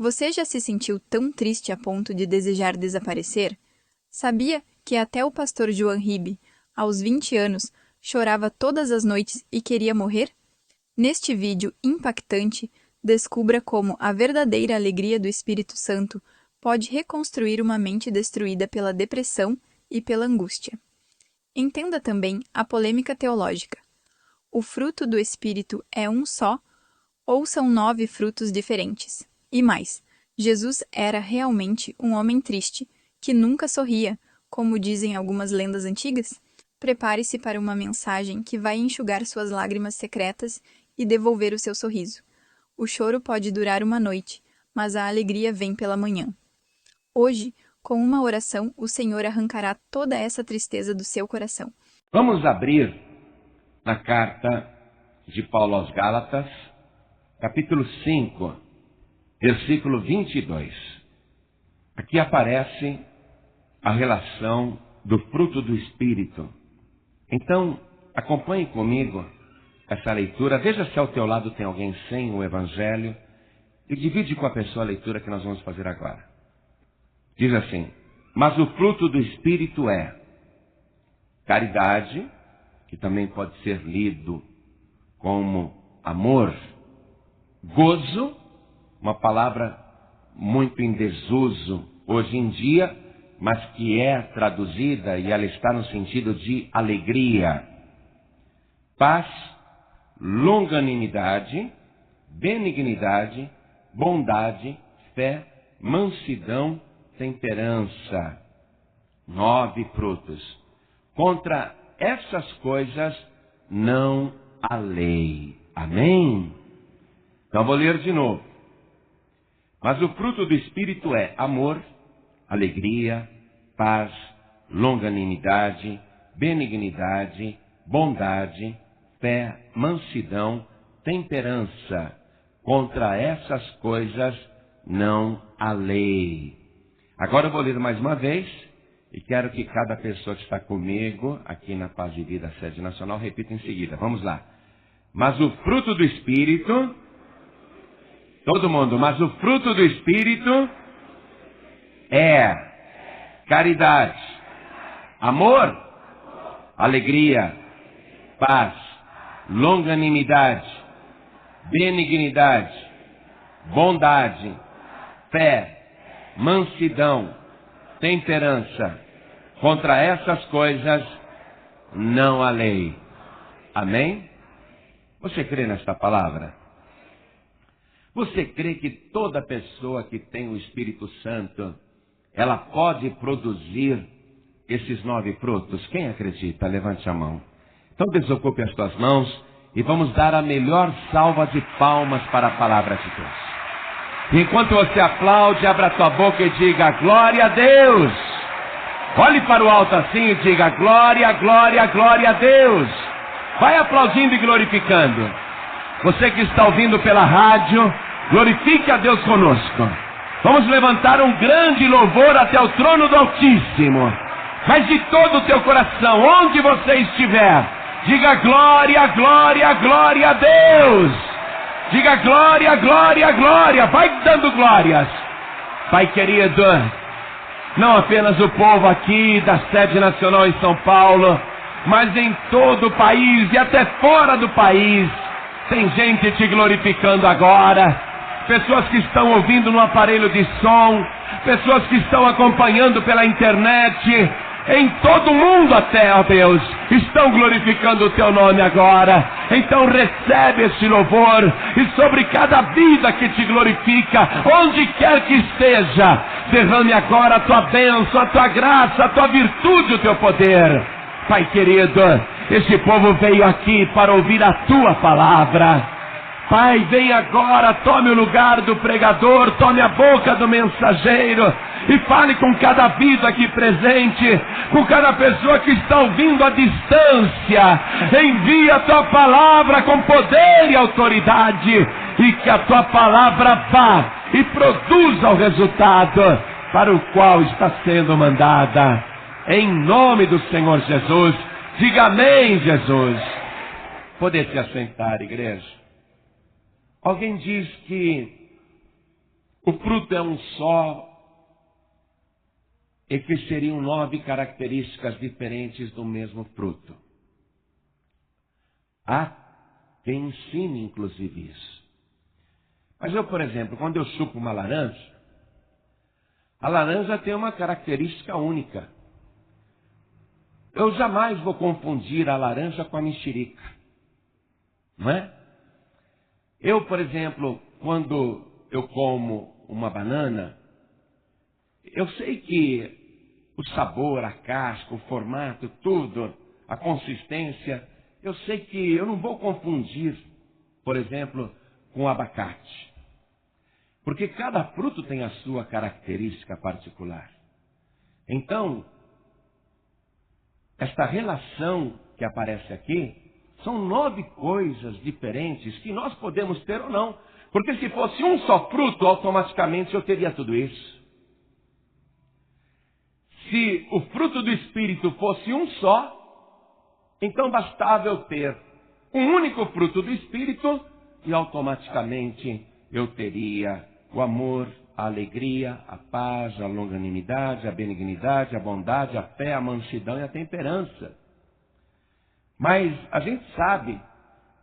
Você já se sentiu tão triste a ponto de desejar desaparecer? Sabia que até o pastor Joan Ribe, aos 20 anos, chorava todas as noites e queria morrer? Neste vídeo impactante, descubra como a verdadeira alegria do Espírito Santo pode reconstruir uma mente destruída pela depressão e pela angústia. Entenda também a polêmica teológica. O fruto do Espírito é um só, ou são 9 frutos diferentes? E mais, Jesus era realmente um homem triste, que nunca sorria, como dizem algumas lendas antigas? Prepare-se para uma mensagem que vai enxugar suas lágrimas secretas e devolver o seu sorriso. O choro pode durar uma noite, mas a alegria vem pela manhã. Hoje, com uma oração, o Senhor arrancará toda essa tristeza do seu coração. Vamos abrir na carta de Paulo aos Gálatas, capítulo 5, versículo 22. Aqui aparece a relação do fruto do Espírito. Então, acompanhe comigo essa leitura. Veja se ao teu lado tem alguém sem o Evangelho e divide com a pessoa a leitura que nós vamos fazer agora. Diz assim: mas o fruto do Espírito é caridade, que também pode ser lido como amor, gozo, uma palavra muito em desuso hoje em dia, mas que é traduzida e ela está no sentido de alegria, paz, longanimidade, benignidade, bondade, fé, mansidão, temperança. 9 frutos. Contra essas coisas não há lei. Amém? Então vou ler de novo. Mas o fruto do Espírito é amor, alegria, paz, longanimidade, benignidade, bondade, fé, mansidão, temperança. Contra essas coisas não há lei. Agora eu vou ler mais uma vez e quero que cada pessoa que está comigo aqui na Paz de Vida Sede Nacional repita em seguida. Vamos lá. Mas o fruto do Espírito, todo mundo, mas o fruto do Espírito é caridade, amor, alegria, paz, longanimidade, benignidade, bondade, fé, mansidão, temperança. Contra essas coisas não há lei. Amém? Você crê nesta palavra? Você crê que toda pessoa que tem o Espírito Santo, ela pode produzir esses 9 frutos? Quem acredita? Levante a mão. Então desocupe as tuas mãos e vamos dar a melhor salva de palmas para a palavra de Deus. Enquanto você aplaude, abra a tua boca e diga glória a Deus. Olhe para o alto assim e diga glória, glória, glória a Deus. Vai aplaudindo e glorificando. Você que está ouvindo pela rádio, glorifique a Deus conosco. Vamos levantar um grande louvor até o trono do Altíssimo. Mas de todo o teu coração, onde você estiver, diga glória, glória, glória a Deus. Diga glória, glória, glória. Vai dando glórias. Pai querido, não apenas o povo aqui da Sede Nacional em São Paulo, mas em todo o país e até fora do país, tem gente te glorificando agora. Pessoas que estão ouvindo no aparelho de som, pessoas que estão acompanhando pela internet, em todo o mundo até, ó Deus, estão glorificando o teu nome agora. Então recebe este louvor e sobre cada vida que te glorifica, onde quer que esteja, derrame agora a tua bênção, a tua graça, a tua virtude, o teu poder. Pai querido, este povo veio aqui para ouvir a tua palavra. Pai, vem agora, tome o lugar do pregador, tome a boca do mensageiro e fale com cada vida aqui presente, com cada pessoa que está ouvindo à distância. Envia a tua palavra com poder e autoridade e que a tua palavra vá e produza o resultado para o qual está sendo mandada. Em nome do Senhor Jesus, diga amém, Jesus. Poder se assentar, igreja. Alguém diz que o fruto é um só, e que seriam 9 características diferentes do mesmo fruto. Há quem ensine, inclusive, isso. Mas eu, por exemplo, quando eu chupo uma laranja, a laranja tem uma característica única. Eu jamais vou confundir a laranja com a mexerica. Não é? Eu, por exemplo, quando eu como uma banana, eu sei que o sabor, a casca, o formato, tudo, a consistência, eu sei que eu não vou confundir, por exemplo, com o abacate. Porque cada fruto tem a sua característica particular. Então, esta relação que aparece aqui, são 9 coisas diferentes que nós podemos ter ou não. Porque se fosse um só fruto, automaticamente eu teria tudo isso. Se o fruto do Espírito fosse um só, então bastava eu ter um único fruto do Espírito e automaticamente eu teria o amor, a alegria, a paz, a longanimidade, a benignidade, a bondade, a fé, a mansidão e a temperança. Mas a gente sabe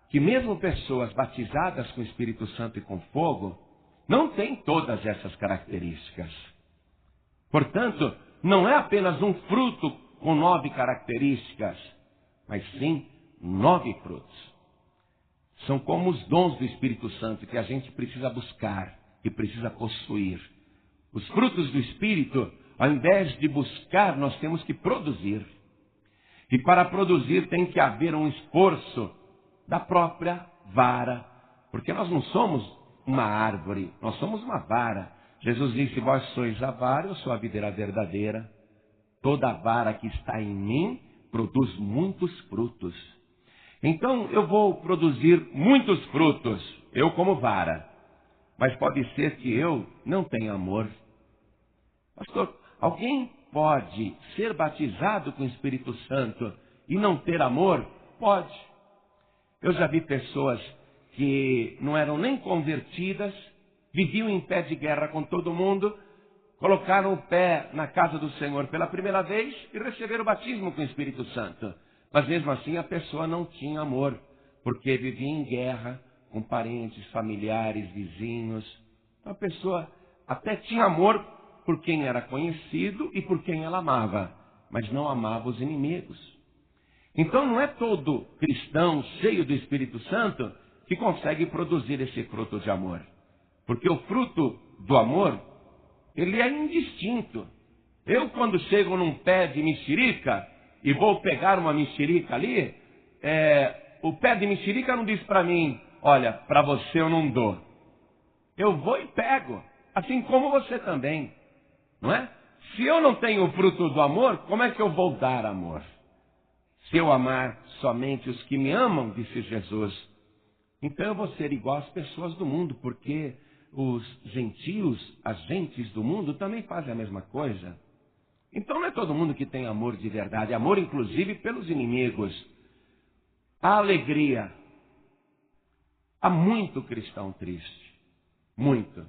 que mesmo pessoas batizadas com o Espírito Santo e com fogo, não têm todas essas características. Portanto, não é apenas um fruto com 9 características, mas sim 9 frutos. São como os dons do Espírito Santo que a gente precisa buscar e precisa possuir. Os frutos do Espírito, ao invés de buscar, nós temos que produzir. E para produzir tem que haver um esforço da própria vara. Porque nós não somos uma árvore, nós somos uma vara. Jesus disse, vós sois a vara, eu sou a videira verdadeira. Toda vara que está em mim produz muitos frutos. Então eu vou produzir muitos frutos, eu como vara. Mas pode ser que eu não tenha amor. Pastor, alguém pode ser batizado com o Espírito Santo e não ter amor? Pode. Eu já vi pessoas que não eram nem convertidas, viviam em pé de guerra com todo mundo, colocaram o pé na casa do Senhor pela primeira vez e receberam o batismo com o Espírito Santo. Mas mesmo assim a pessoa não tinha amor, porque vivia em guerra com parentes, familiares, vizinhos. A pessoa até tinha amor por quem era conhecido e por quem ela amava, mas não amava os inimigos. Então não é todo cristão cheio do Espírito Santo que consegue produzir esse fruto de amor. Porque o fruto do amor, ele é indistinto. Eu, quando chego num pé de mexerica e vou pegar uma mexerica ali, o pé de mexerica não diz para mim, olha, para você eu não dou. Eu vou e pego, assim como você também, não é? Se eu não tenho o fruto do amor, como é que eu vou dar amor? Se eu amar somente os que me amam, disse Jesus, então eu vou ser igual às pessoas do mundo, porque os gentios, as gentes do mundo também fazem a mesma coisa. Então não é todo mundo que tem amor de verdade, amor inclusive pelos inimigos. A alegria. Há muito cristão triste, muito,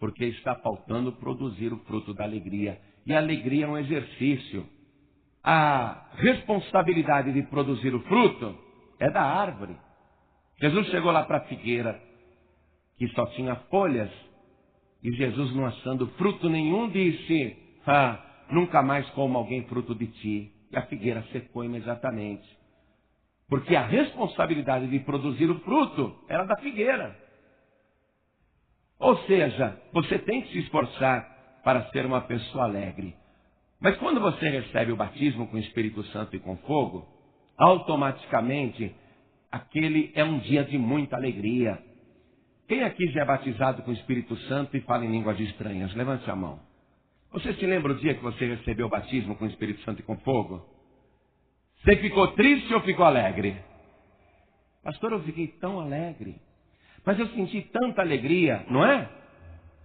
porque está faltando produzir o fruto da alegria. E a alegria é um exercício. A responsabilidade de produzir o fruto é da árvore. Jesus chegou lá para a figueira, que só tinha folhas, e Jesus, não achando fruto nenhum, disse, nunca mais coma alguém fruto de ti. E a figueira secou imediatamente. Porque a responsabilidade de produzir o fruto era da figueira. Ou seja, você tem que se esforçar para ser uma pessoa alegre. Mas quando você recebe o batismo com o Espírito Santo e com fogo, automaticamente aquele é um dia de muita alegria. Quem aqui já é batizado com o Espírito Santo e fala em línguas estranhas? Levante a mão. Você se lembra o dia que você recebeu o batismo com o Espírito Santo e com fogo? Você ficou triste ou ficou alegre? Pastor, eu fiquei tão alegre. Mas eu senti tanta alegria, não é?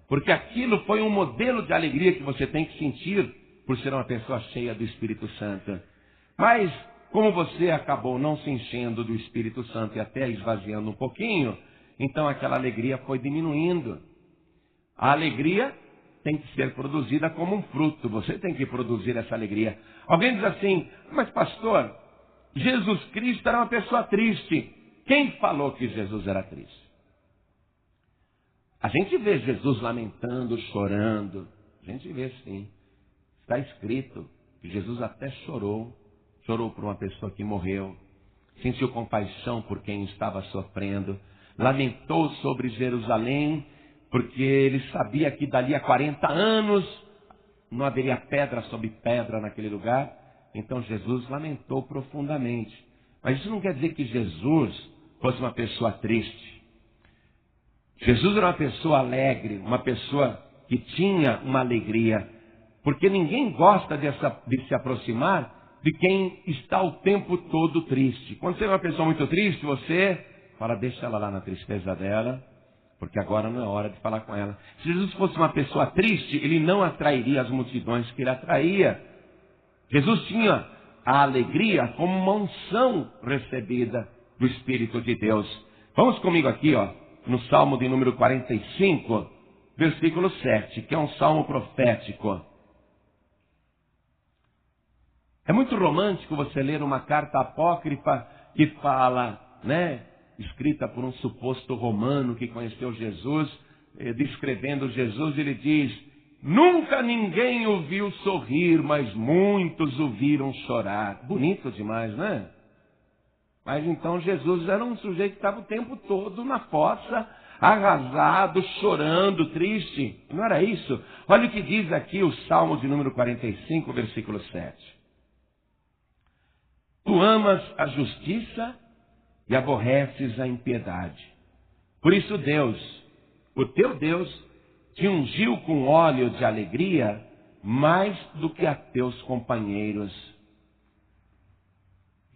Porque aquilo foi um modelo de alegria que você tem que sentir por ser uma pessoa cheia do Espírito Santo. Mas, como você acabou não se enchendo do Espírito Santo e até esvaziando um pouquinho, então aquela alegria foi diminuindo. A alegria tem que ser produzida como um fruto. Você tem que produzir essa alegria. Alguém diz assim, mas pastor, Jesus Cristo era uma pessoa triste. Quem falou que Jesus era triste? A gente vê Jesus lamentando, chorando. A gente vê sim. Está escrito que Jesus até chorou. Chorou por uma pessoa que morreu. Sentiu compaixão por quem estava sofrendo. Lamentou sobre Jerusalém, porque ele sabia que dali a 40 anos não haveria pedra sobre pedra naquele lugar. Então Jesus lamentou profundamente. Mas isso não quer dizer que Jesus fosse uma pessoa triste. Jesus era uma pessoa alegre, uma pessoa que tinha uma alegria. Porque ninguém gosta de se aproximar de quem está o tempo todo triste. Quando você é uma pessoa muito triste, você fala, deixa ela lá na tristeza dela, porque agora não é hora de falar com ela. Se Jesus fosse uma pessoa triste, ele não atrairia as multidões que ele atraía. Jesus tinha a alegria como uma unção recebida do Espírito de Deus. Vamos comigo aqui, no Salmo de número 45, versículo 7, que é um salmo profético. É muito romântico você ler uma carta apócrifa que fala, escrita por um suposto romano que conheceu Jesus, descrevendo Jesus, ele diz, nunca ninguém o viu sorrir, mas muitos o viram chorar. Bonito demais, né? Mas então Jesus era um sujeito que estava o tempo todo na fossa, arrasado, chorando, triste. Não era isso? Olha o que diz aqui o Salmo de número 45, versículo 7. Tu amas a justiça e aborreces a impiedade. Por isso Deus, o teu Deus, te ungiu com óleo de alegria mais do que a teus companheiros.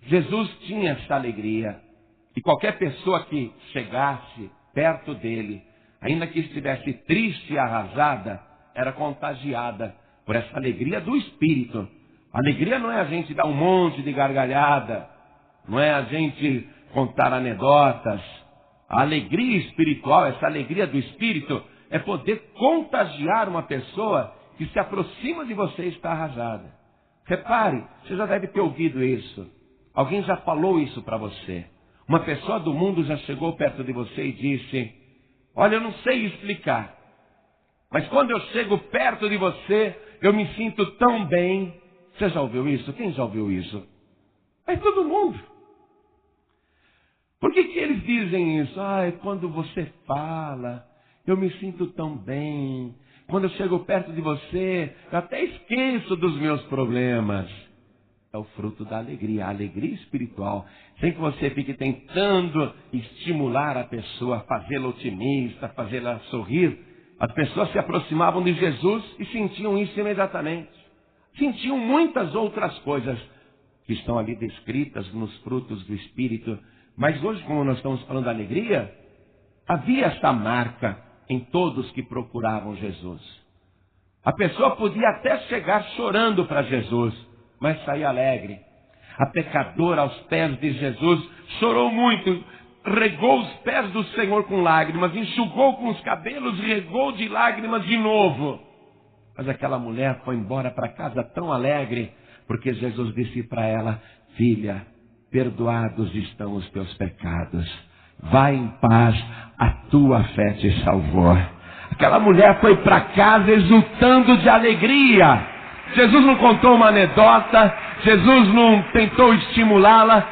Jesus tinha essa alegria. E qualquer pessoa que chegasse perto dele, ainda que estivesse triste e arrasada, era contagiada por essa alegria do Espírito. Alegria não é a gente dar um monte de gargalhada, não é a gente contar anedotas. A alegria espiritual, essa alegria do Espírito, é poder contagiar uma pessoa que se aproxima de você e está arrasada. Repare, você já deve ter ouvido isso. Alguém já falou isso para você. Uma pessoa do mundo já chegou perto de você e disse, olha, eu não sei explicar, mas quando eu chego perto de você, eu me sinto tão bem. Você já ouviu isso? Quem já ouviu isso? É todo mundo. Por que eles dizem isso? Quando você fala, eu me sinto tão bem. Quando eu chego perto de você, eu até esqueço dos meus problemas. É o fruto da alegria, a alegria espiritual. Sem que você fique tentando estimular a pessoa, fazê-la otimista, fazê-la sorrir. As pessoas se aproximavam de Jesus e sentiam isso imediatamente. Sentiam muitas outras coisas que estão ali descritas nos frutos do Espírito. Mas hoje, como nós estamos falando da alegria, havia esta marca em todos que procuravam Jesus. A pessoa podia até chegar chorando para Jesus, mas saía alegre. A pecadora aos pés de Jesus chorou muito, regou os pés do Senhor com lágrimas, enxugou com os cabelos, regou de lágrimas de novo. Mas aquela mulher foi embora para casa tão alegre, porque Jesus disse para ela, filha, perdoados estão os teus pecados. Vai em paz, a tua fé te salvou. Aquela mulher foi para casa exultando de alegria. Jesus não contou uma anedota, Jesus não tentou estimulá-la,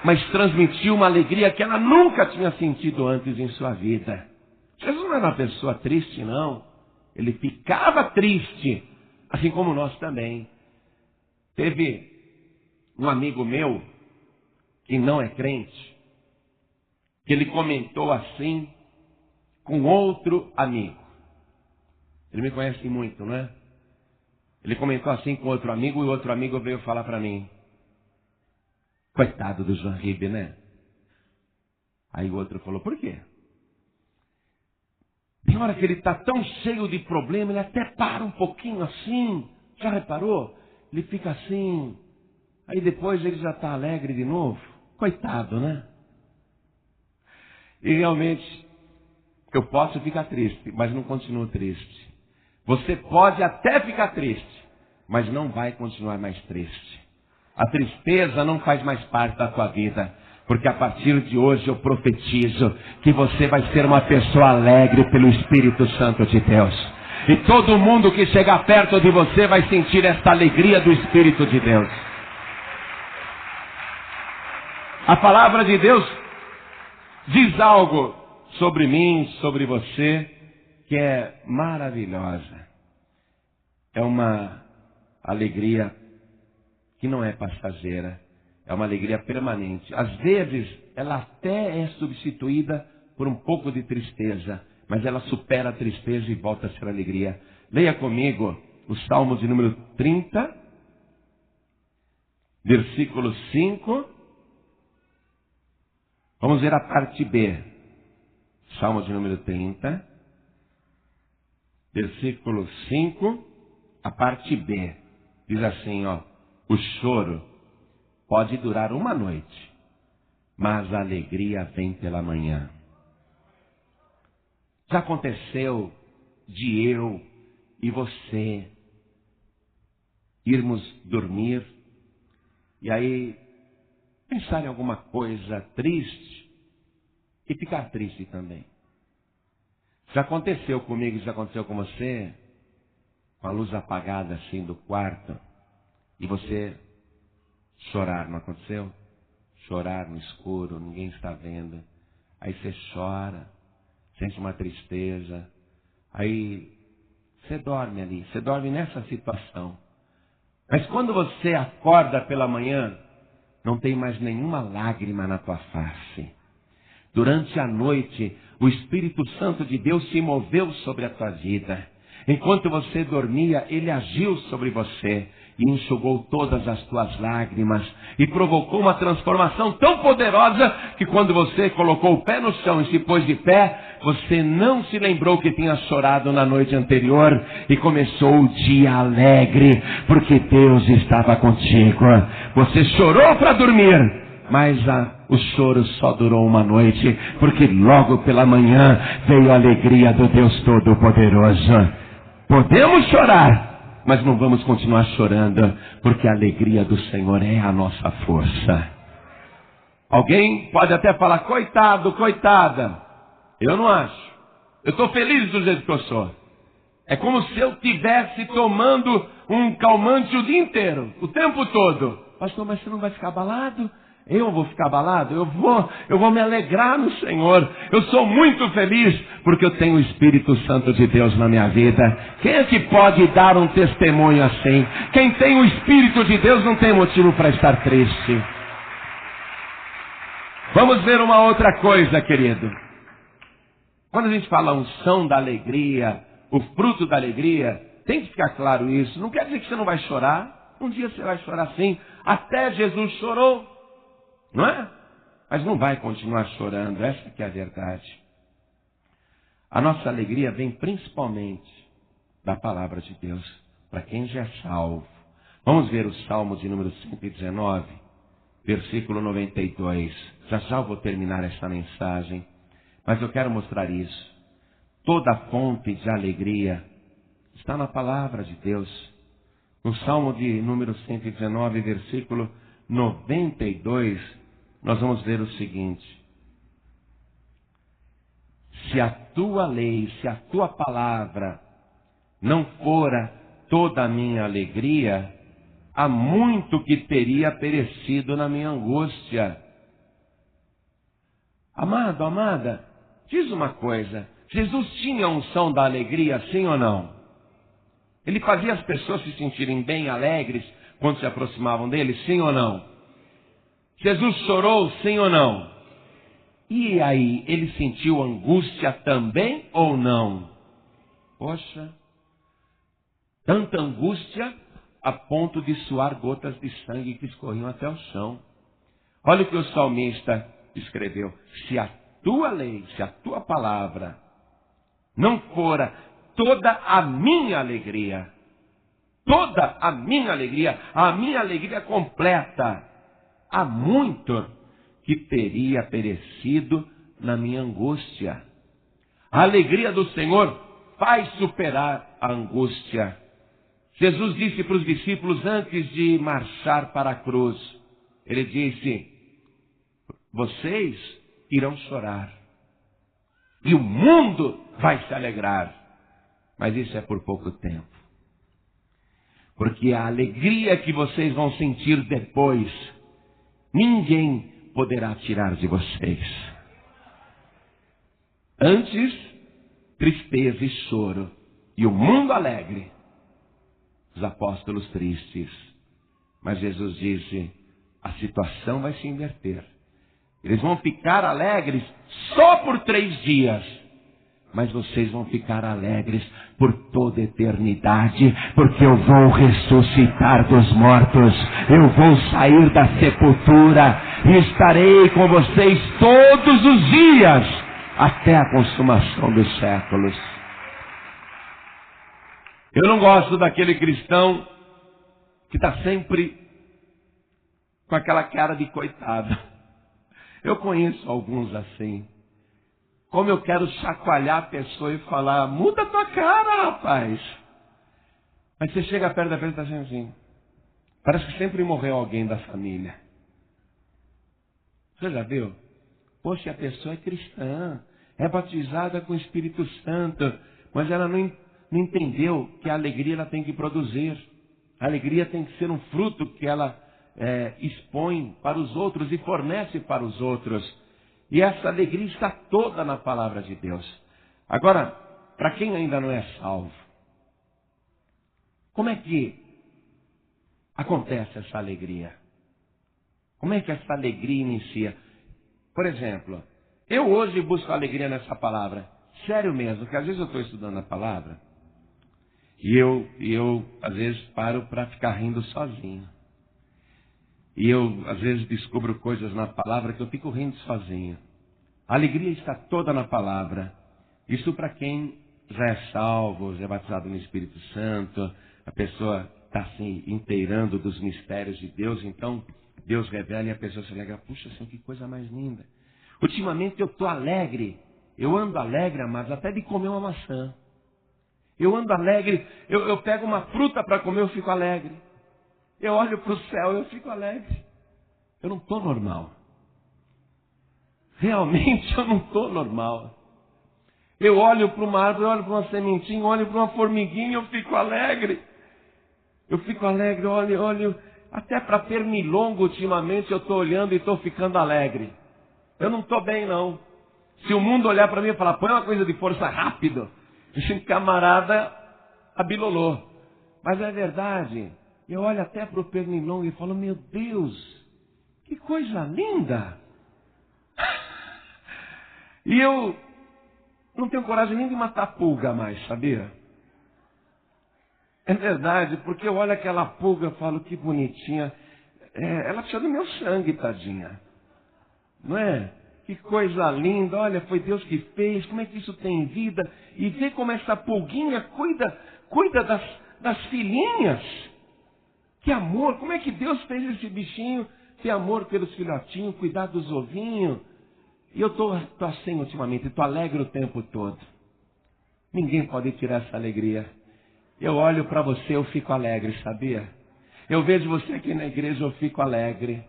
mas transmitiu uma alegria que ela nunca tinha sentido antes em sua vida. Jesus não era uma pessoa triste, não. Ele ficava triste, assim como nós também. Teve um amigo meu, que não é crente, que ele comentou assim com outro amigo. Ele me conhece muito, não é? Ele comentou assim com outro amigo e o outro amigo veio falar para mim, coitado do João Ribe, né? Aí o outro falou, por quê? Tem hora que ele está tão cheio de problema, ele até para um pouquinho assim. Já reparou? Ele fica assim. Aí depois ele já está alegre de novo. Coitado, né? E realmente, Eu posso ficar triste, mas não continuo triste. Você pode até ficar triste, mas não vai continuar mais triste. A tristeza não faz mais parte da tua vida, porque a partir de hoje eu profetizo que você vai ser uma pessoa alegre pelo Espírito Santo de Deus. E todo mundo que chegar perto de você vai sentir esta alegria do Espírito de Deus. A palavra de Deus diz algo sobre mim, sobre você, que é maravilhosa. É uma alegria que não é passageira, é uma alegria permanente. Às vezes, ela até é substituída por um pouco de tristeza, mas ela supera a tristeza e volta a ser alegria. Leia comigo o Salmo de número 30, versículo 5. Vamos ver a parte B. Salmo de número 30, versículo 5, a parte B. Diz assim, ó: o choro pode durar uma noite, mas a alegria vem pela manhã. Já aconteceu de eu e você irmos dormir e aí pensar em alguma coisa triste e ficar triste também. Já aconteceu comigo, já aconteceu com você, com a luz apagada assim do quarto, e você chorar, não aconteceu? Chorar no escuro, ninguém está vendo. Aí você chora, sente uma tristeza, aí você dorme ali, você dorme nessa situação. Mas quando você acorda pela manhã, não tem mais nenhuma lágrima na tua face. Durante a noite, o Espírito Santo de Deus se moveu sobre a tua vida. Enquanto você dormia, Ele agiu sobre você e enxugou todas as tuas lágrimas e provocou uma transformação tão poderosa que quando você colocou o pé no chão e se pôs de pé, você não se lembrou que tinha chorado na noite anterior e começou o dia alegre, porque Deus estava contigo. Você chorou para dormir, mas o choro só durou uma noite, porque logo pela manhã veio a alegria do Deus Todo-Poderoso. Podemos chorar, mas não vamos continuar chorando, porque a alegria do Senhor é a nossa força. Alguém pode até falar: coitado, coitada. Eu não acho. Eu estou feliz do jeito que eu sou. É como se eu estivesse tomando um calmante o dia inteiro, o tempo todo. Pastor, mas você não vai ficar abalado? Eu vou ficar abalado? Eu vou me alegrar no Senhor. Eu sou muito feliz porque eu tenho o Espírito Santo de Deus na minha vida. Quem é que pode dar um testemunho assim? Quem tem o Espírito de Deus não tem motivo para estar triste. Vamos ver uma outra coisa, querido. Quando a gente fala unção da alegria, o fruto da alegria, tem que ficar claro isso. Não quer dizer que você não vai chorar. Um dia você vai chorar sim. Até Jesus chorou. Não é? Mas não vai continuar chorando, essa que é a verdade. A nossa alegria vem principalmente da palavra de Deus, para quem já é salvo. Vamos ver o Salmo de número 119, versículo 92. Já já eu vou terminar essa mensagem, mas eu quero mostrar isso. Toda fonte de alegria está na palavra de Deus. No Salmo de número 119, versículo 92, nós vamos ver o seguinte: se a tua lei, se a tua palavra não fora toda a minha alegria, há muito que teria perecido na minha angústia. Amado, amada, diz uma coisa: Jesus tinha a unção da alegria, sim ou não? Ele fazia as pessoas se sentirem bem, alegres, quando se aproximavam dele, sim ou não? Jesus chorou, sim ou não? E aí, ele sentiu angústia também ou não? Poxa, tanta angústia a ponto de suar gotas de sangue que escorriam até o chão. Olha o que o salmista escreveu: se a tua lei, se a tua palavra não fora toda a minha alegria, a minha alegria completa, há muito que teria perecido na minha angústia. A alegria do Senhor faz superar a angústia. Jesus disse para os discípulos antes de marchar para a cruz, ele disse: vocês irão chorar e o mundo vai se alegrar, mas isso é por pouco tempo, porque a alegria que vocês vão sentir depois, ninguém poderá tirar de vocês. Antes, tristeza e choro, e o mundo alegre, os apóstolos tristes. Mas Jesus disse: a situação vai se inverter. Eles vão ficar alegres só por 3 dias, mas vocês vão ficar alegres por toda a eternidade, porque eu vou ressuscitar dos mortos, eu vou sair da sepultura e estarei com vocês todos os dias, até a consumação dos séculos. Eu não gosto daquele cristão que está sempre com aquela cara de coitado. Eu conheço alguns assim. Como eu quero chacoalhar a pessoa e falar: muda a tua cara, rapaz. Mas você chega perto da pessoa e está assim. Parece que sempre morreu alguém da família. Você já viu? Poxa, a pessoa é cristã, é batizada com o Espírito Santo, mas ela não entendeu que a alegria ela tem que produzir. A alegria tem que ser um fruto que ela expõe para os outros e fornece para os outros. E essa alegria está toda na palavra de Deus. Agora, para quem ainda não é salvo, como é que acontece essa alegria? Como é que essa alegria inicia? Por exemplo, eu hoje busco alegria nessa palavra. Sério mesmo, que às vezes eu estou estudando a palavra e eu às vezes paro para ficar rindo sozinho. E eu às vezes descubro coisas na palavra que eu fico rindo sozinho. A alegria está toda na palavra. Isso para quem já é salvo, já é batizado no Espírito Santo, a pessoa está se inteirando dos mistérios de Deus, então Deus revela e a pessoa se alegra. Puxa, assim, que coisa mais linda. Ultimamente eu estou alegre. Eu ando alegre, amados, até de comer uma maçã. Eu ando alegre, eu pego uma fruta para comer, eu fico alegre. Eu olho para o céu, eu fico alegre. Eu não estou normal. Realmente eu não estou normal. Eu olho para uma árvore, eu olho para uma sementinha, eu olho para uma formiguinha, eu fico alegre. Eu fico alegre, olho. Até para pernilongo ultimamente eu estou olhando e estou ficando alegre. Eu não estou bem não. Se o mundo olhar para mim e falar: põe uma coisa de força rápido, esse camarada abilolou. Mas é verdade. Eu olho até para o pernilongo e falo: meu Deus, que coisa linda. E eu não tenho coragem nem de matar pulga mais, sabia? É verdade, porque eu olho aquela pulga e falo: que bonitinha. Ela precisa do meu sangue, tadinha. Não é? Que coisa linda, olha, foi Deus que fez, como é que isso tem vida? E vê como essa pulguinha cuida das filhinhas. Que amor, como é que Deus fez esse bichinho ter amor pelos filhotinhos, cuidar dos ovinhos? E eu estou assim ultimamente, estou alegre o tempo todo. Ninguém pode tirar essa alegria. Eu olho para você, eu fico alegre, sabia? Eu vejo você aqui na igreja, eu fico alegre.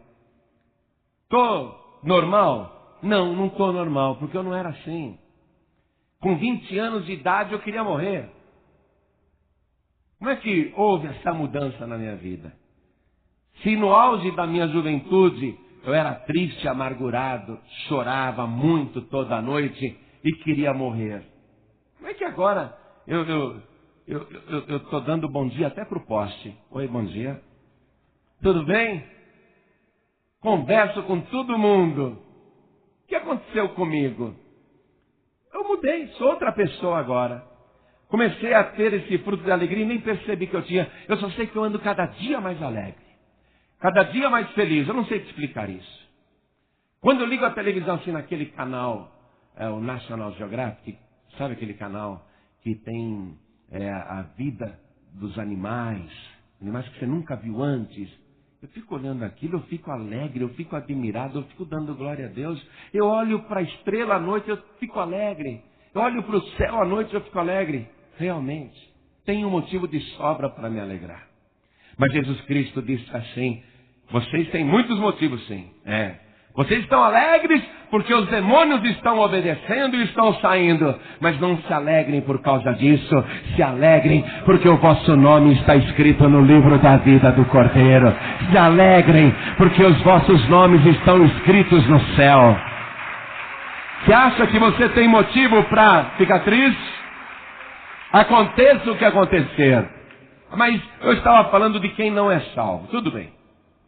Estou normal? Não estou normal, porque eu não era assim. Com 20 anos de idade eu queria morrer. Como é que houve essa mudança na minha vida? Se no auge da minha juventude eu era triste, amargurado, chorava muito toda noite e queria morrer. Como é que agora eu estou dando bom dia até para o poste? Oi, bom dia. Tudo bem? Converso com todo mundo. O que aconteceu comigo? Eu mudei, sou outra pessoa agora. Comecei a ter esse fruto de alegria e nem percebi que eu tinha. Eu só sei que eu ando cada dia mais alegre. Cada dia mais feliz. Eu não sei te explicar isso. Quando eu ligo a televisão assim naquele canal, o National Geographic, sabe aquele canal que tem a vida dos animais que você nunca viu antes? Eu fico olhando aquilo, eu fico alegre, eu fico admirado, eu fico dando glória a Deus. Eu olho para a estrela à noite, eu fico alegre. Eu olho para o céu à noite e eu fico alegre. Realmente, tenho um motivo de sobra para me alegrar. Mas Jesus Cristo disse assim, vocês têm muitos motivos, sim. Vocês estão alegres porque os demônios estão obedecendo e estão saindo. Mas não se alegrem por causa disso. Se alegrem porque o vosso nome está escrito no livro da vida do Cordeiro. Se alegrem porque os vossos nomes estão escritos no céu. Você acha que você tem motivo para ficar triste? Aconteça o que acontecer. Mas eu estava falando de quem não é salvo. Tudo bem,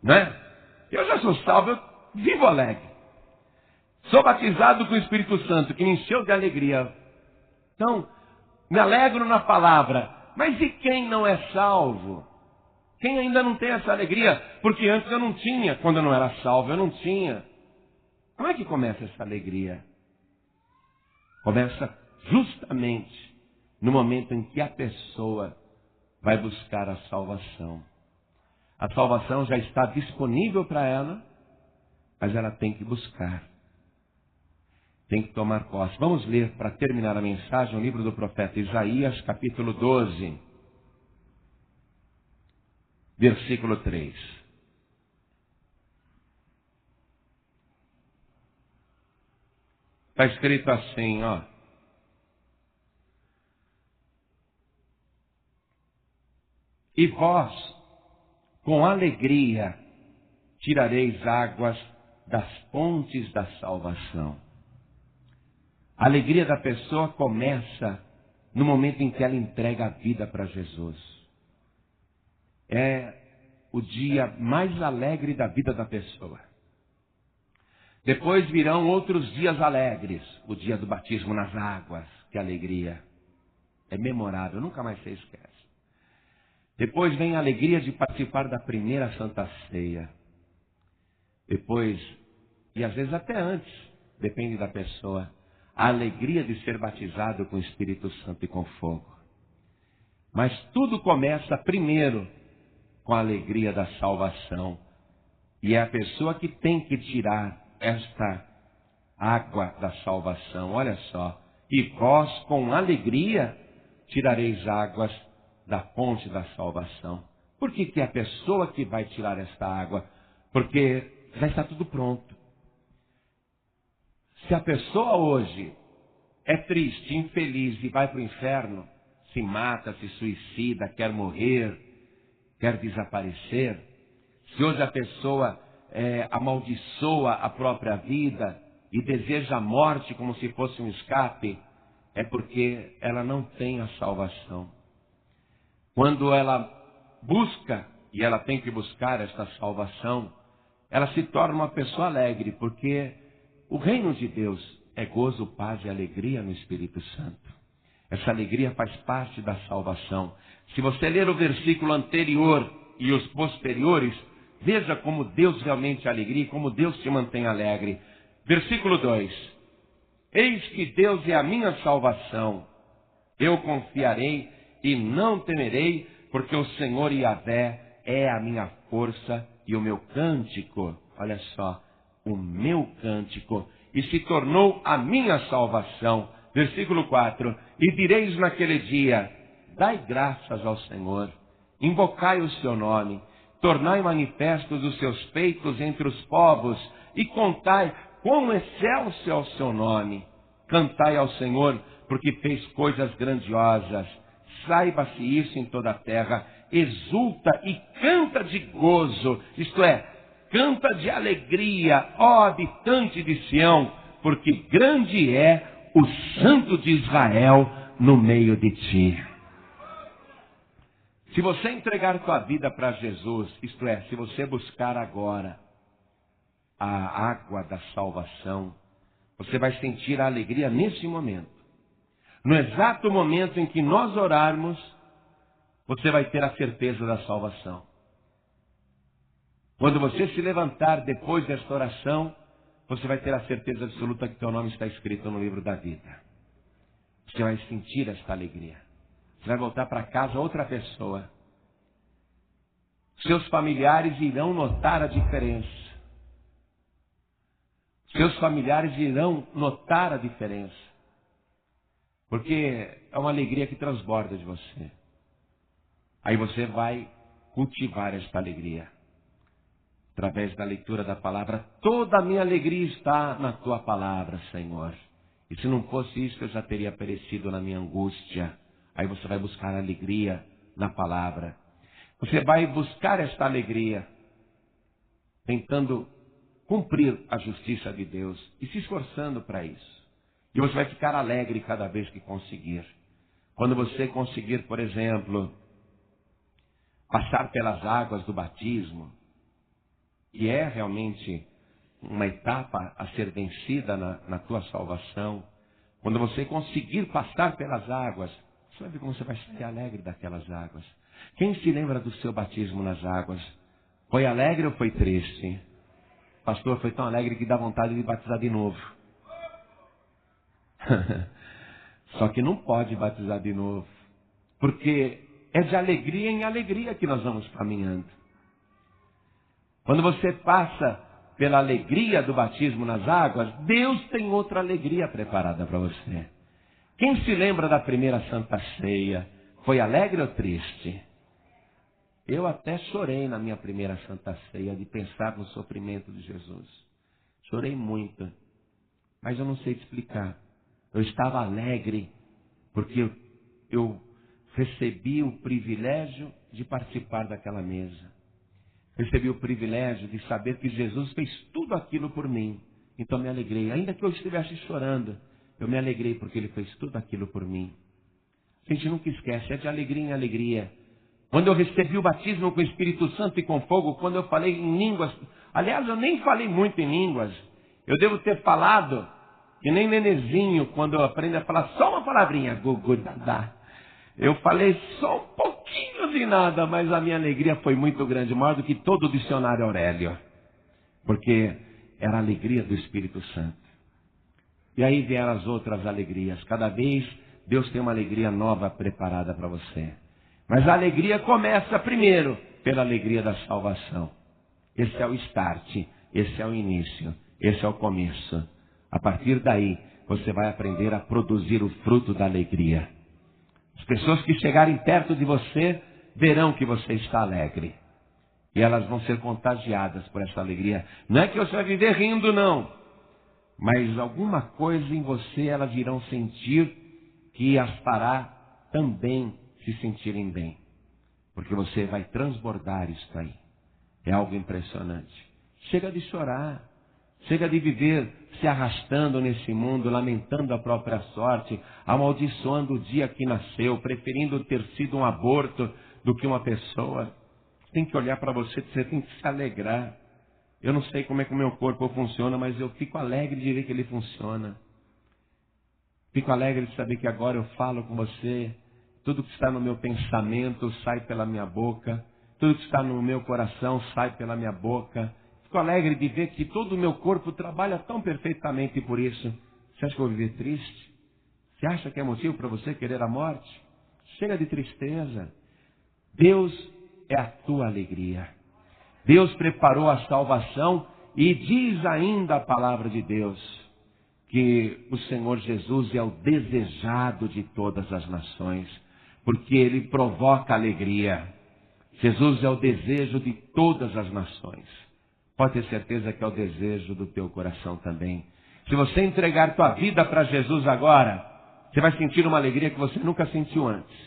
né? Eu já sou salvo, eu vivo alegre. Sou batizado com o Espírito Santo, que me encheu de alegria. Então, me alegro na palavra. Mas e quem não é salvo? Quem ainda não tem essa alegria? Porque antes eu não tinha. Quando eu não era salvo, eu não tinha. Como é que começa essa alegria? Começa justamente no momento em que a pessoa vai buscar a salvação. A salvação já está disponível para ela, mas ela tem que buscar. Tem que tomar posse. Vamos ler, para terminar a mensagem, o livro do profeta Isaías, capítulo 12, versículo 3. Está escrito assim, ó. E vós, com alegria, tirareis águas das fontes da salvação. A alegria da pessoa começa no momento em que ela entrega a vida para Jesus. É o dia mais alegre da vida da pessoa. Depois virão outros dias alegres. O dia do batismo nas águas. Que alegria. É memorável, nunca mais se esquece. Depois vem a alegria de participar da primeira Santa Ceia. Depois, e às vezes até antes, depende da pessoa, a alegria de ser batizado com o Espírito Santo e com fogo. Mas tudo começa primeiro com a alegria da salvação. E é a pessoa que tem que tirar esta água da salvação. Olha só. E vós com alegria tirareis águas da fonte da salvação. Por que é a pessoa que vai tirar esta água? Porque já está tudo pronto. Se a pessoa hoje é triste, infeliz e vai para o inferno, se mata, se suicida, quer morrer, quer desaparecer, se hoje a pessoa amaldiçoa a própria vida e deseja a morte como se fosse um escape, é porque ela não tem a salvação. Quando ela busca, e ela tem que buscar esta salvação, ela se torna uma pessoa alegre, porque o reino de Deus é gozo, paz e alegria no Espírito Santo. Essa alegria faz parte da salvação. Se você ler o versículo anterior e os posteriores, veja como Deus realmente é alegria e como Deus te mantém alegre. Versículo 2. Eis que Deus é a minha salvação. Eu confiarei e não temerei, porque o Senhor Yahvé é a minha força e o meu cântico. Olha só, o meu cântico. E se tornou a minha salvação. Versículo 4. E direis naquele dia, dai graças ao Senhor, invocai o seu nome, tornai manifestos os seus feitos entre os povos, e contai quão excelso é o seu nome. Cantai ao Senhor, porque fez coisas grandiosas. Saiba-se isso em toda a terra. Exulta e canta de gozo, isto é, canta de alegria, ó habitante de Sião, porque grande é o Santo de Israel no meio de ti. Se você entregar tua vida para Jesus, isto é, se você buscar agora a água da salvação, você vai sentir a alegria nesse momento. No exato momento em que nós orarmos, você vai ter a certeza da salvação. Quando você se levantar depois desta oração, você vai ter a certeza absoluta que teu nome está escrito no livro da vida. Você vai sentir esta alegria. Você vai voltar para casa outra pessoa. Seus familiares irão notar a diferença. Seus familiares irão notar a diferença. Porque é uma alegria que transborda de você. Aí você vai cultivar esta alegria. Através da leitura da palavra, toda a minha alegria está na tua palavra, Senhor. E se não fosse isso, eu já teria perecido na minha angústia. Aí você vai buscar alegria na palavra. Você vai buscar esta alegria, tentando cumprir a justiça de Deus e se esforçando para isso. E você vai ficar alegre cada vez que conseguir. Quando você conseguir, por exemplo, passar pelas águas do batismo, que é realmente uma etapa a ser vencida na tua salvação. Quando você conseguir passar pelas águas, você vai ver como você vai sair alegre daquelas águas. Quem se lembra do seu batismo nas águas? Foi alegre ou foi triste? Pastor, foi tão alegre que dá vontade de batizar de novo. Só que não pode batizar de novo, porque é de alegria em alegria que nós vamos caminhando. Quando você passa pela alegria do batismo nas águas, Deus tem outra alegria preparada para você. Quem se lembra da primeira Santa Ceia? Foi alegre ou triste? Eu até chorei na minha primeira Santa Ceia de pensar no sofrimento de Jesus. Chorei muito, mas eu não sei te explicar. Eu estava alegre porque eu recebi o privilégio de participar daquela mesa. Recebi o privilégio de saber que Jesus fez tudo aquilo por mim. Então me alegrei. Ainda que eu estivesse chorando, eu me alegrei porque Ele fez tudo aquilo por mim. A gente nunca esquece, é de alegria em alegria. Quando eu recebi o batismo com o Espírito Santo e com fogo, quando eu falei em línguas, aliás, eu nem falei muito em línguas. Eu devo ter falado, que nem nenezinho, quando eu aprendo a falar só uma palavrinha, gugu, dadá. Eu falei só um pouquinho de nada, mas a minha alegria foi muito grande, maior do que todo o dicionário Aurélio. Porque era a alegria do Espírito Santo. E aí vieram as outras alegrias. Cada vez Deus tem uma alegria nova preparada para você. Mas a alegria começa primeiro pela alegria da salvação. Esse é o start, esse é o início, esse é o começo. A partir daí, você vai aprender a produzir o fruto da alegria. As pessoas que chegarem perto de você verão que você está alegre. E elas vão ser contagiadas por essa alegria. Não é que você vai viver rindo, não. Mas alguma coisa em você elas irão sentir que as fará também se sentirem bem. Porque você vai transbordar isso aí. É algo impressionante. Chega de chorar. Chega de viver se arrastando nesse mundo, lamentando a própria sorte, amaldiçoando o dia que nasceu, preferindo ter sido um aborto do que uma pessoa. Tem que olhar para você, você tem que se alegrar. Eu não sei como é que o meu corpo funciona, mas eu fico alegre de ver que ele funciona. Fico alegre de saber que agora eu falo com você, tudo que está no meu pensamento sai pela minha boca, tudo que está no meu coração sai pela minha boca. Fico alegre de ver que todo o meu corpo trabalha tão perfeitamente por isso. Você acha que eu vou viver triste? Você acha que é motivo para você querer a morte? Chega de tristeza. Deus é a tua alegria. Deus preparou a salvação e diz ainda a palavra de Deus que o Senhor Jesus é o desejado de todas as nações, porque Ele provoca alegria. Jesus é o desejo de todas as nações. Pode ter certeza que é o desejo do teu coração também. Se você entregar tua vida para Jesus agora, você vai sentir uma alegria que você nunca sentiu antes.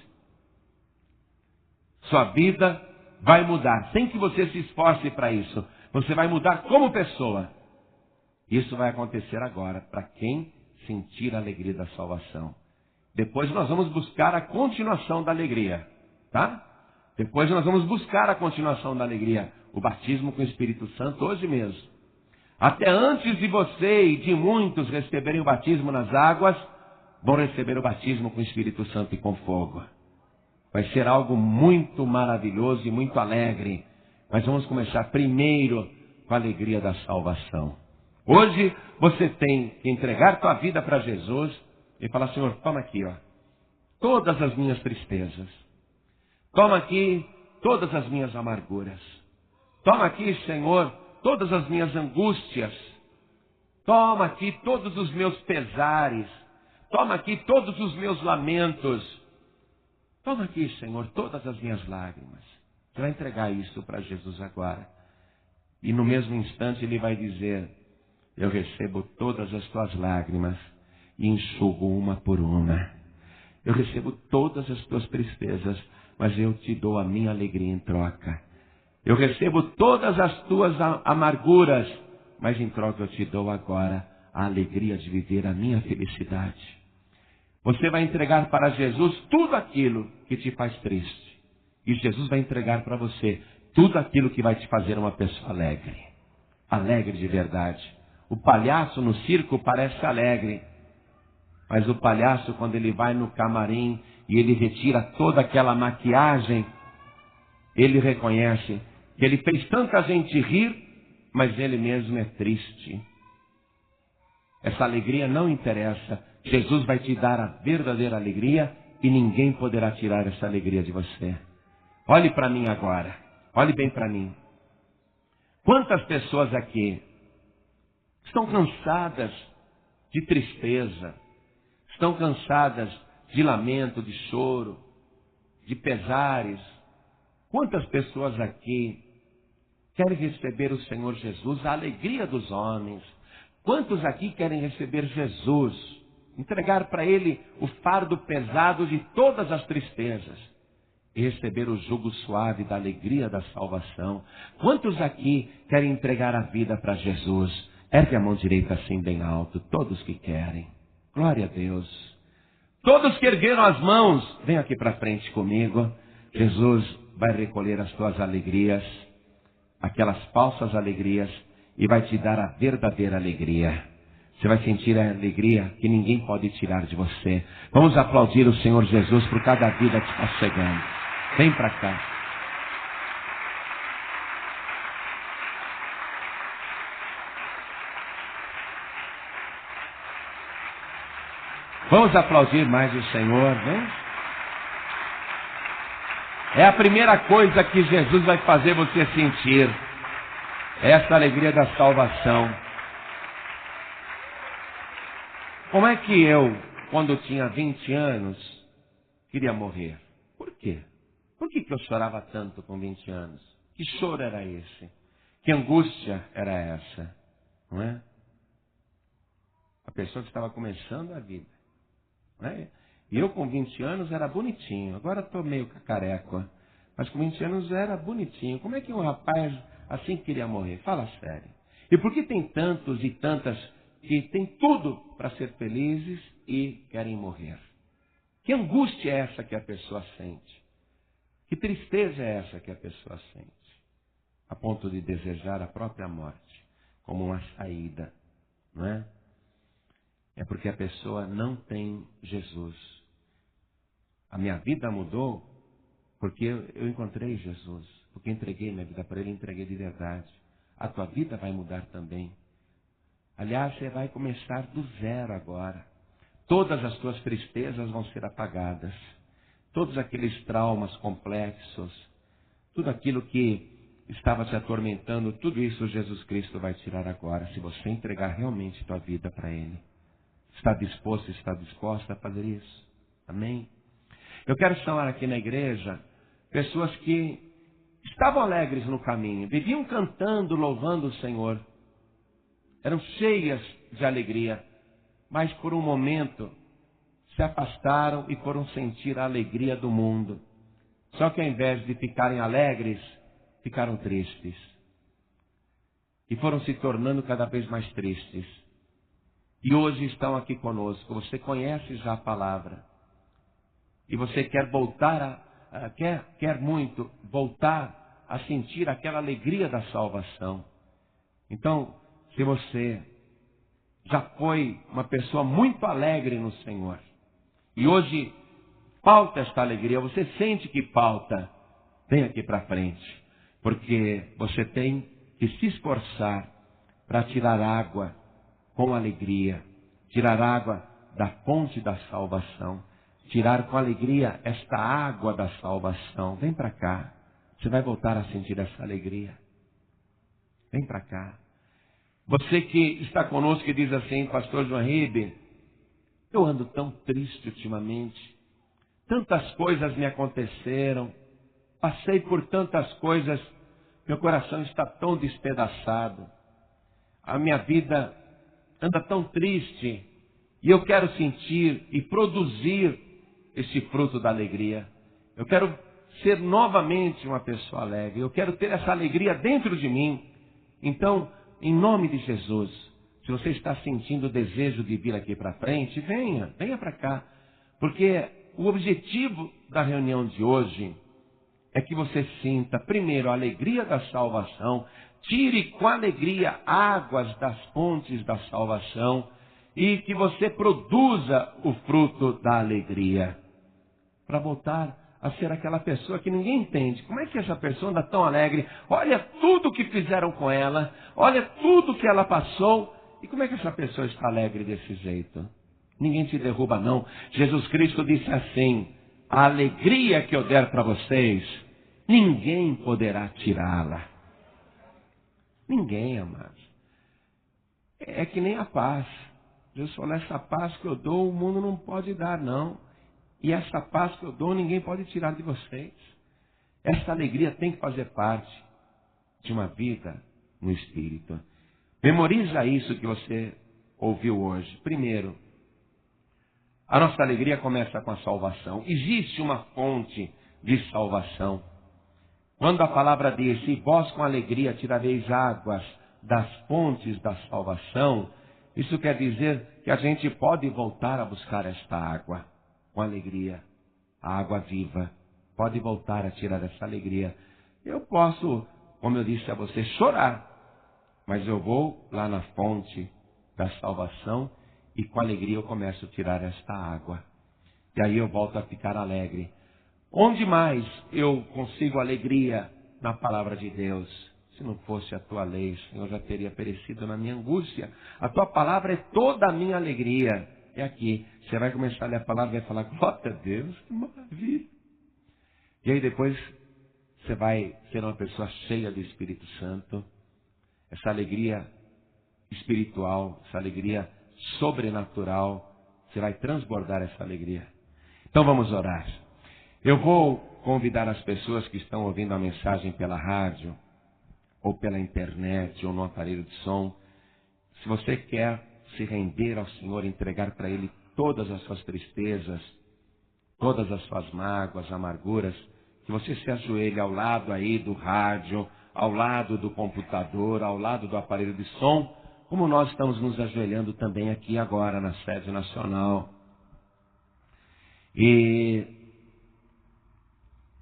Sua vida vai mudar, sem que você se esforce para isso. Você vai mudar como pessoa. Isso vai acontecer agora, para quem sentir a alegria da salvação. Depois nós vamos buscar a continuação da alegria, tá? Depois nós vamos buscar a continuação da alegria. O batismo com o Espírito Santo hoje mesmo. Até antes de você e de muitos receberem o batismo nas águas, vão receber o batismo com o Espírito Santo e com fogo. Vai ser algo muito maravilhoso e muito alegre. Mas vamos começar primeiro com a alegria da salvação. Hoje você tem que entregar tua vida para Jesus e falar, Senhor, toma aqui, ó, todas as minhas tristezas. Toma aqui todas as minhas amarguras. Toma aqui, Senhor, todas as minhas angústias. Toma aqui todos os meus pesares. Toma aqui todos os meus lamentos. Toma aqui, Senhor, todas as minhas lágrimas. Você vai entregar isso para Jesus agora. E no mesmo instante Ele vai dizer: eu recebo todas as tuas lágrimas e enxugo uma por uma. Eu recebo todas as tuas tristezas, mas eu te dou a minha alegria em troca. Eu recebo todas as tuas amarguras, mas em troca eu te dou agora a alegria de viver a minha felicidade. Você vai entregar para Jesus tudo aquilo que te faz triste. E Jesus vai entregar para você tudo aquilo que vai te fazer uma pessoa alegre. Alegre de verdade. O palhaço no circo parece alegre. Mas o palhaço, quando ele vai no camarim e ele retira toda aquela maquiagem, ele reconhece que ele fez tanta gente rir, mas ele mesmo é triste. Essa alegria não interessa. Jesus vai te dar a verdadeira alegria e ninguém poderá tirar essa alegria de você. Olhe para mim agora. Olhe bem para mim. Quantas pessoas aqui estão cansadas de tristeza, estão cansadas de lamento, de choro, de pesares? Quantas pessoas aqui querem receber o Senhor Jesus, a alegria dos homens? Quantos aqui querem receber Jesus, entregar para Ele o fardo pesado de todas as tristezas e receber o jugo suave da alegria da salvação? Quantos aqui querem entregar a vida para Jesus? Ergue a mão direita assim bem alto, todos que querem. Glória a Deus. Todos que ergueram as mãos, vem aqui para frente comigo. Jesus vai recolher as tuas alegrias, aquelas falsas alegrias, e vai te dar a verdadeira alegria. Você vai sentir a alegria que ninguém pode tirar de você. Vamos aplaudir o Senhor Jesus por cada vida que está chegando. Vem para cá. Vamos aplaudir mais o Senhor, né? É a primeira coisa que Jesus vai fazer você sentir. Essa alegria da salvação. Como é que eu, quando tinha 20 anos, queria morrer? Por quê? Por que eu chorava tanto com 20 anos? Que choro era esse? Que angústia era essa? Não é? A pessoa que estava começando a vida. Não é? E eu com 20 anos era bonitinho. Agora estou meio cacareco. Mas com 20 anos era bonitinho. Como é que um rapaz assim queria morrer? Fala sério. E por que tem tantos e tantas que têm tudo para ser felizes e querem morrer? Que angústia é essa que a pessoa sente? Que tristeza é essa que a pessoa sente? A ponto de desejar a própria morte como uma saída, não é? É porque a pessoa não tem Jesus. A minha vida mudou porque eu encontrei Jesus, porque entreguei minha vida para Ele, entreguei de verdade. A tua vida vai mudar também. Aliás, você vai começar do zero agora. Todas as tuas tristezas vão ser apagadas. Todos aqueles traumas complexos, tudo aquilo que estava te atormentando, tudo isso Jesus Cristo vai tirar agora, se você entregar realmente tua vida para Ele. Está disposto, está disposta a fazer isso? Amém? Eu quero chamar aqui na igreja pessoas que estavam alegres no caminho, viviam cantando, louvando o Senhor. Eram cheias de alegria, mas por um momento se afastaram e foram sentir a alegria do mundo. Só que ao invés de ficarem alegres, ficaram tristes. E foram se tornando cada vez mais tristes. E hoje estão aqui conosco. Você conhece já a palavra. E você quer voltar quer muito voltar a sentir aquela alegria da salvação. Então, se você já foi uma pessoa muito alegre no Senhor, e hoje falta esta alegria, você sente que falta, vem aqui para frente, porque você tem que se esforçar para tirar água com alegria, tirar água da fonte da salvação, tirar com alegria esta água da salvação. Vem para cá, você vai voltar a sentir essa alegria. Vem para cá. Você que está conosco e diz assim: Pastor João Ribe, Eu ando tão triste ultimamente. Tantas coisas me aconteceram. Passei por tantas coisas. Meu coração está tão despedaçado. A minha vida anda tão triste. E eu quero sentir e produzir esse fruto da alegria. Eu quero ser novamente uma pessoa alegre. Eu quero ter essa alegria dentro de mim. Então, em nome de Jesus, se você está sentindo o desejo de vir aqui para frente, venha para cá. Porque o objetivo da reunião de hoje é que você sinta, primeiro, a alegria da salvação, tire com alegria águas das fontes da salvação e que você produza o fruto da alegria. Para voltar a ser aquela pessoa que ninguém entende. Como é que essa pessoa anda tão alegre? Olha tudo que fizeram com ela, olha tudo que ela passou. E como é que essa pessoa está alegre desse jeito? Ninguém te derruba, não. Jesus Cristo disse assim: a alegria que eu der para vocês, ninguém poderá tirá-la. Ninguém, amados. É que nem a paz. Jesus falou, essa paz que eu dou, o mundo não pode dar, não. E essa paz que eu dou, ninguém pode tirar de vocês. Essa alegria tem que fazer parte de uma vida no Espírito. Memoriza isso que você ouviu hoje. Primeiro, a nossa alegria começa com a salvação. Existe uma fonte de salvação. Quando a palavra diz, e vós com alegria tirareis águas das fontes da salvação, isso quer dizer que a gente pode voltar a buscar esta água com alegria, a água viva. Pode voltar a tirar essa alegria. Eu posso, como eu disse a você, chorar, mas eu vou lá na fonte da salvação e com alegria eu começo a tirar esta água. E aí eu volto a ficar alegre. Onde mais eu consigo alegria? Na palavra de Deus. Se não fosse a tua lei, Senhor, já teria perecido na minha angústia. A tua palavra é toda a minha alegria. É aqui. Você vai começar a ler a palavra e vai falar, glória a Deus, que maravilha. E aí depois você vai ser uma pessoa cheia do Espírito Santo. Essa alegria espiritual, essa alegria sobrenatural, você vai transbordar essa alegria. Então vamos orar. Eu vou convidar as pessoas que estão ouvindo a mensagem pela rádio, ou pela internet, ou no aparelho de som. Se você quer se render ao Senhor, entregar para Ele todas as suas tristezas, todas as suas mágoas, amarguras, que você se ajoelhe ao lado aí do rádio, ao lado do computador, ao lado do aparelho de som, como nós estamos nos ajoelhando também aqui agora na sede nacional. E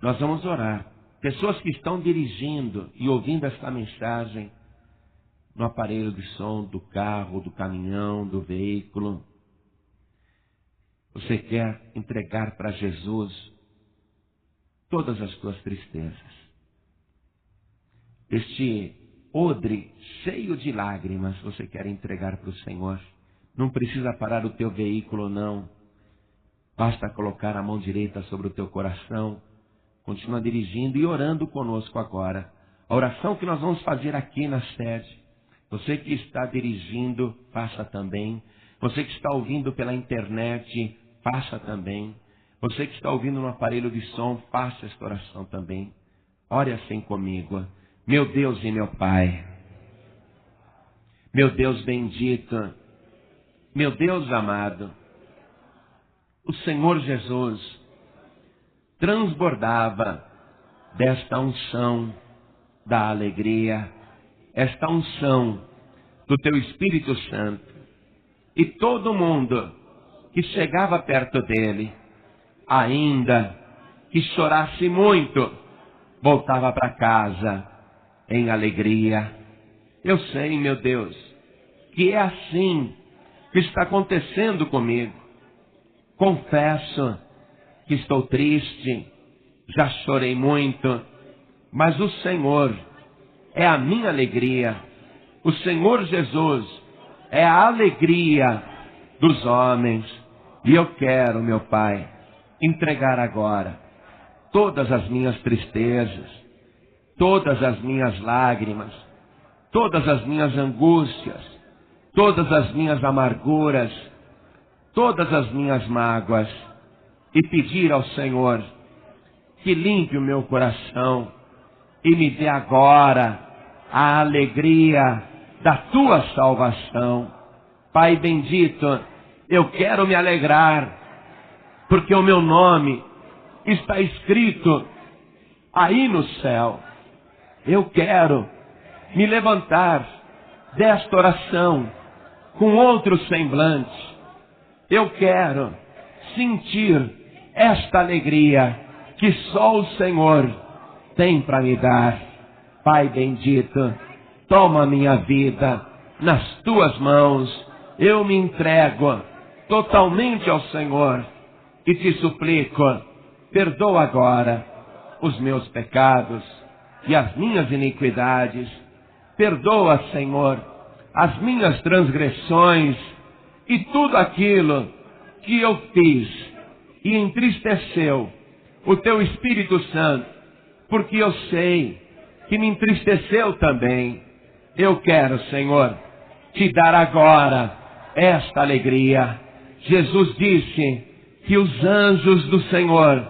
nós vamos orar. Pessoas que estão dirigindo e ouvindo esta mensagem no aparelho de som do carro, do caminhão, do veículo. Você quer entregar para Jesus todas as tuas tristezas. Este odre cheio de lágrimas você quer entregar para o Senhor. Não precisa parar o teu veículo, não. Basta colocar a mão direita sobre o teu coração. Continua dirigindo e orando conosco agora. A oração que nós vamos fazer aqui na sede. Você que está dirigindo, faça também. Você que está ouvindo pela internet, faça também. Você que está ouvindo no aparelho de som, faça esta oração também. Ore assim comigo. Meu Deus e meu Pai. Meu Deus bendito. Meu Deus amado. O Senhor Jesus transbordava desta unção da alegria, esta unção do Teu Espírito Santo. E todo mundo que chegava perto dele, ainda que chorasse muito, voltava para casa em alegria. Eu sei, meu Deus, que é assim que está acontecendo comigo. Confesso que estou triste, já chorei muito, mas o Senhor é a minha alegria. O Senhor Jesus é a alegria dos homens. E eu quero, meu Pai, entregar agora todas as minhas tristezas, todas as minhas lágrimas, todas as minhas angústias, todas as minhas amarguras, todas as minhas mágoas e pedir ao Senhor que limpe o meu coração e me dê agora a alegria da tua salvação. Pai bendito, eu quero me alegrar, porque o meu nome está escrito aí no céu. Eu quero me levantar desta oração com outro semblante. Eu quero sentir esta alegria que só o Senhor tem para me dar. Pai bendito, toma minha vida nas tuas mãos. Eu me entrego totalmente ao Senhor e te suplico, perdoa agora os meus pecados e as minhas iniquidades. Perdoa, Senhor, as minhas transgressões e tudo aquilo que eu fiz e entristeceu o teu Espírito Santo, porque eu sei que me entristeceu também. Eu quero, Senhor, te dar agora esta alegria. Jesus disse que os anjos do Senhor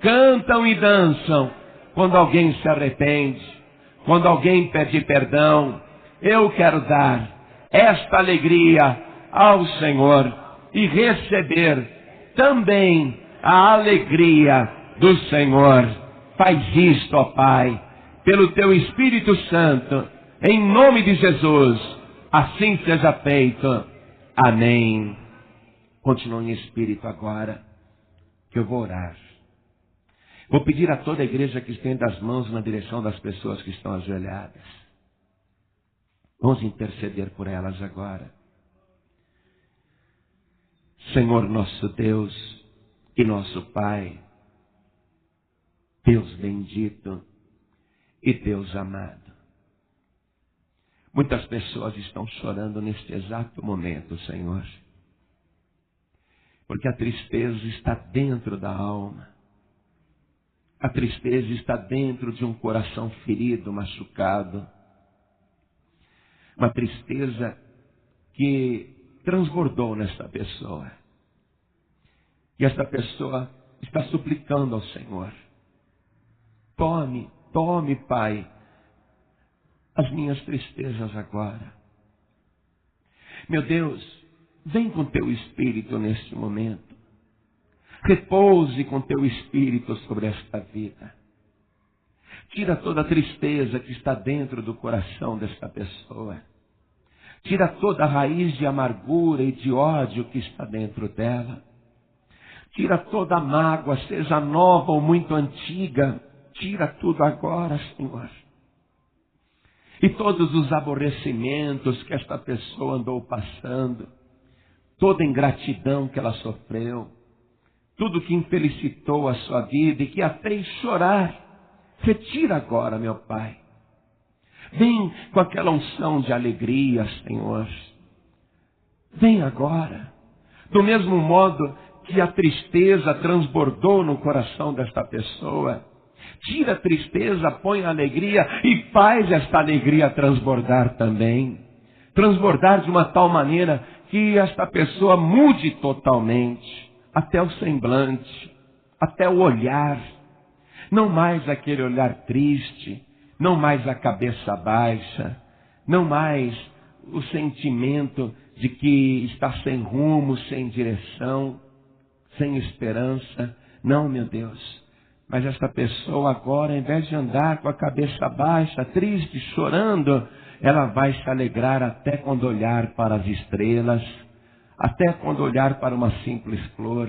cantam e dançam quando alguém se arrepende, quando alguém pede perdão. Eu quero dar esta alegria ao Senhor e receber também a alegria do Senhor. Faz isto, ó Pai, pelo teu Espírito Santo, em nome de Jesus. Assim seja feito. Amém. Continue em espírito agora, que eu vou orar. Vou pedir a toda a igreja que estenda as mãos na direção das pessoas que estão ajoelhadas. Vamos interceder por elas agora. Senhor nosso Deus e nosso Pai, Deus bendito e Deus amado. Muitas pessoas estão chorando neste exato momento, Senhor, porque a tristeza está dentro da alma. A tristeza está dentro de um coração ferido, machucado. Uma tristeza que transbordou nesta pessoa. E esta pessoa está suplicando ao Senhor: tome, Pai, as minhas tristezas agora. Meu Deus, vem com teu Espírito neste momento. Repouse com teu Espírito sobre esta vida. Tira toda a tristeza que está dentro do coração desta pessoa. Tira toda a raiz de amargura e de ódio que está dentro dela. Tira toda a mágoa, seja nova ou muito antiga. Tira tudo agora, Senhor. E todos os aborrecimentos que esta pessoa andou passando, toda a ingratidão que ela sofreu, tudo que infelicitou a sua vida e que a fez chorar, retira agora, meu Pai. Vem com aquela unção de alegria, Senhor. Vem agora. Do mesmo modo que a tristeza transbordou no coração desta pessoa, tira a tristeza, põe a alegria e faz esta alegria transbordar também. Transbordar de uma tal maneira que esta pessoa mude totalmente. Até o semblante, até o olhar. Não mais aquele olhar triste, não mais a cabeça baixa, não mais o sentimento de que está sem rumo, sem direção, sem esperança. Não, meu Deus. Mas esta pessoa agora, ao invés de andar com a cabeça baixa, triste, chorando, ela vai se alegrar até quando olhar para as estrelas, até quando olhar para uma simples flor,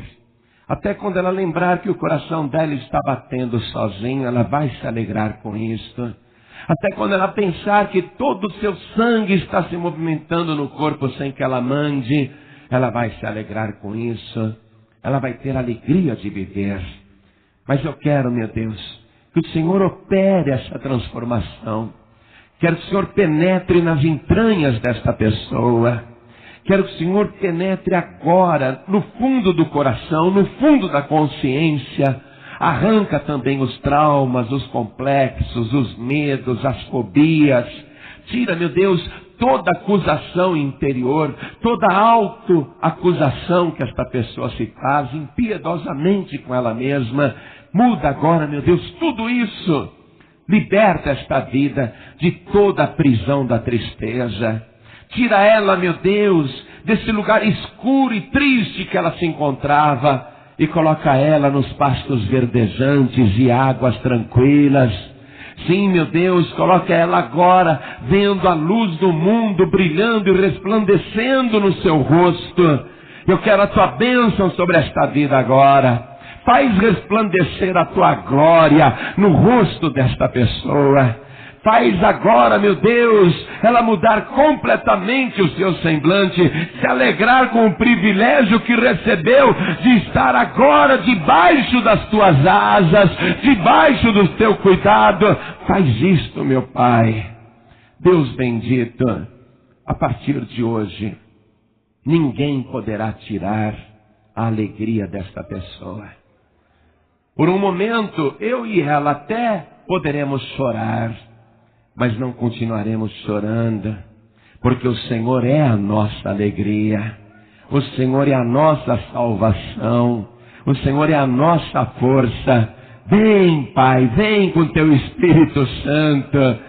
até quando ela lembrar que o coração dela está batendo sozinho, ela vai se alegrar com isso. Até quando ela pensar que todo o seu sangue está se movimentando no corpo sem que ela mande, ela vai se alegrar com isso. Ela vai ter alegria de viver. Mas eu quero, meu Deus, que o Senhor opere essa transformação. Quero que o Senhor penetre nas entranhas desta pessoa. Quero que o Senhor penetre agora, no fundo do coração, no fundo da consciência. Arranca também os traumas, os complexos, os medos, as fobias. Tira, meu Deus, toda acusação interior, toda autoacusação que esta pessoa se faz impiedosamente com ela mesma. Muda agora, meu Deus, tudo isso. Liberta esta vida de toda a prisão da tristeza. Tira ela, meu Deus, desse lugar escuro e triste que ela se encontrava e coloca ela nos pastos verdejantes e águas tranquilas. Sim, meu Deus, coloca ela agora vendo a luz do mundo brilhando e resplandecendo no seu rosto. Eu quero a tua bênção sobre esta vida agora. Faz resplandecer a tua glória no rosto desta pessoa. Faz agora, meu Deus, ela mudar completamente o seu semblante, se alegrar com o privilégio que recebeu de estar agora debaixo das tuas asas, debaixo do teu cuidado. Faz isto, meu Pai. Deus bendito, a partir de hoje, ninguém poderá tirar a alegria desta pessoa. Por um momento, eu e ela até poderemos chorar, mas não continuaremos chorando, porque o Senhor é a nossa alegria, o Senhor é a nossa salvação, o Senhor é a nossa força. Vem, Pai, vem com teu Espírito Santo,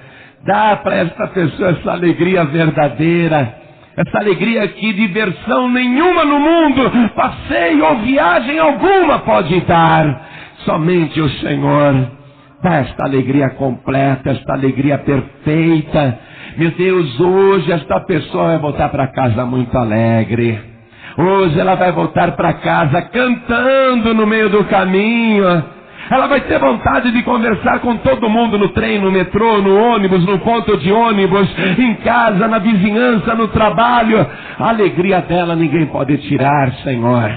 dá para esta pessoa essa alegria verdadeira, essa alegria que diversão nenhuma no mundo, passeio ou viagem alguma pode dar. Somente o Senhor dá esta alegria completa, esta alegria perfeita. Meu Deus, hoje esta pessoa vai voltar para casa muito alegre. Hoje ela vai voltar para casa cantando no meio do caminho. Ela vai ter vontade de conversar com todo mundo no trem, no metrô, no ônibus, no ponto de ônibus, em casa, na vizinhança, no trabalho. A alegria dela ninguém pode tirar, Senhor.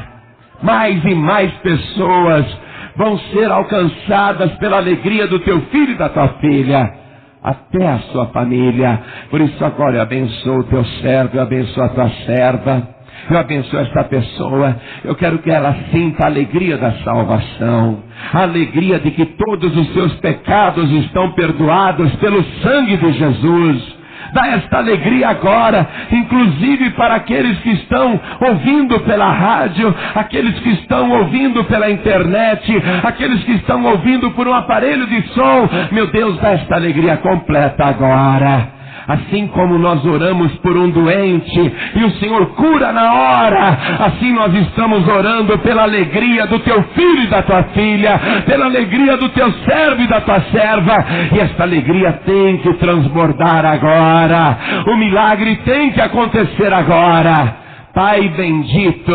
Mais e mais pessoas vão ser alcançadas pela alegria do teu filho e da tua filha, até a sua família. Por isso agora eu abençoo o teu servo, eu abençoo a tua serva, eu abençoo esta pessoa. Eu quero que ela sinta a alegria da salvação, a alegria de que todos os seus pecados estão perdoados pelo sangue de Jesus. Dá esta alegria agora, inclusive para aqueles que estão ouvindo pela rádio, aqueles que estão ouvindo pela internet, aqueles que estão ouvindo por um aparelho de som. Meu Deus, dá esta alegria completa agora. Assim como nós oramos por um doente e o Senhor cura na hora, assim nós estamos orando pela alegria do teu filho e da tua filha, pela alegria do teu servo e da tua serva. E esta alegria tem que transbordar agora. O milagre tem que acontecer agora. Pai bendito,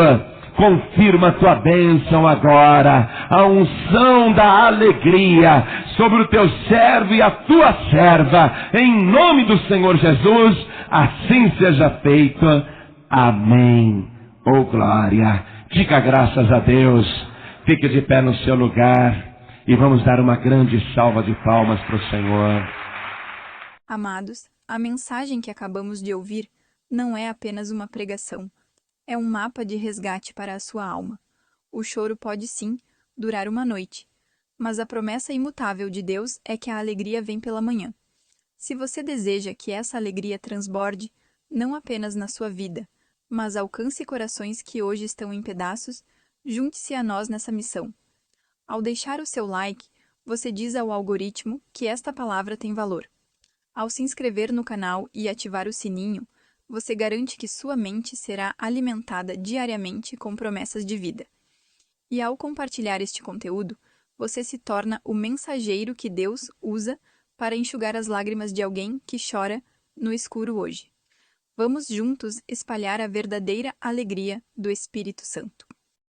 confirma a tua bênção agora, a unção da alegria sobre o teu servo e a tua serva, em nome do Senhor Jesus, assim seja feito. Amém. Oh glória, diga graças a Deus, fique de pé no seu lugar e vamos dar uma grande salva de palmas para o Senhor. Amados, a mensagem que acabamos de ouvir não é apenas uma pregação. É um mapa de resgate para a sua alma. O choro pode sim durar uma noite, mas a promessa imutável de Deus é que a alegria vem pela manhã. Se você deseja que essa alegria transborde, não apenas na sua vida, mas alcance corações que hoje estão em pedaços, junte-se a nós nessa missão. Ao deixar o seu like, você diz ao algoritmo que esta palavra tem valor. Ao se inscrever no canal e ativar o sininho, você garante que sua mente será alimentada diariamente com promessas de vida. E ao compartilhar este conteúdo, você se torna o mensageiro que Deus usa para enxugar as lágrimas de alguém que chora no escuro hoje. Vamos juntos espalhar a verdadeira alegria do Espírito Santo.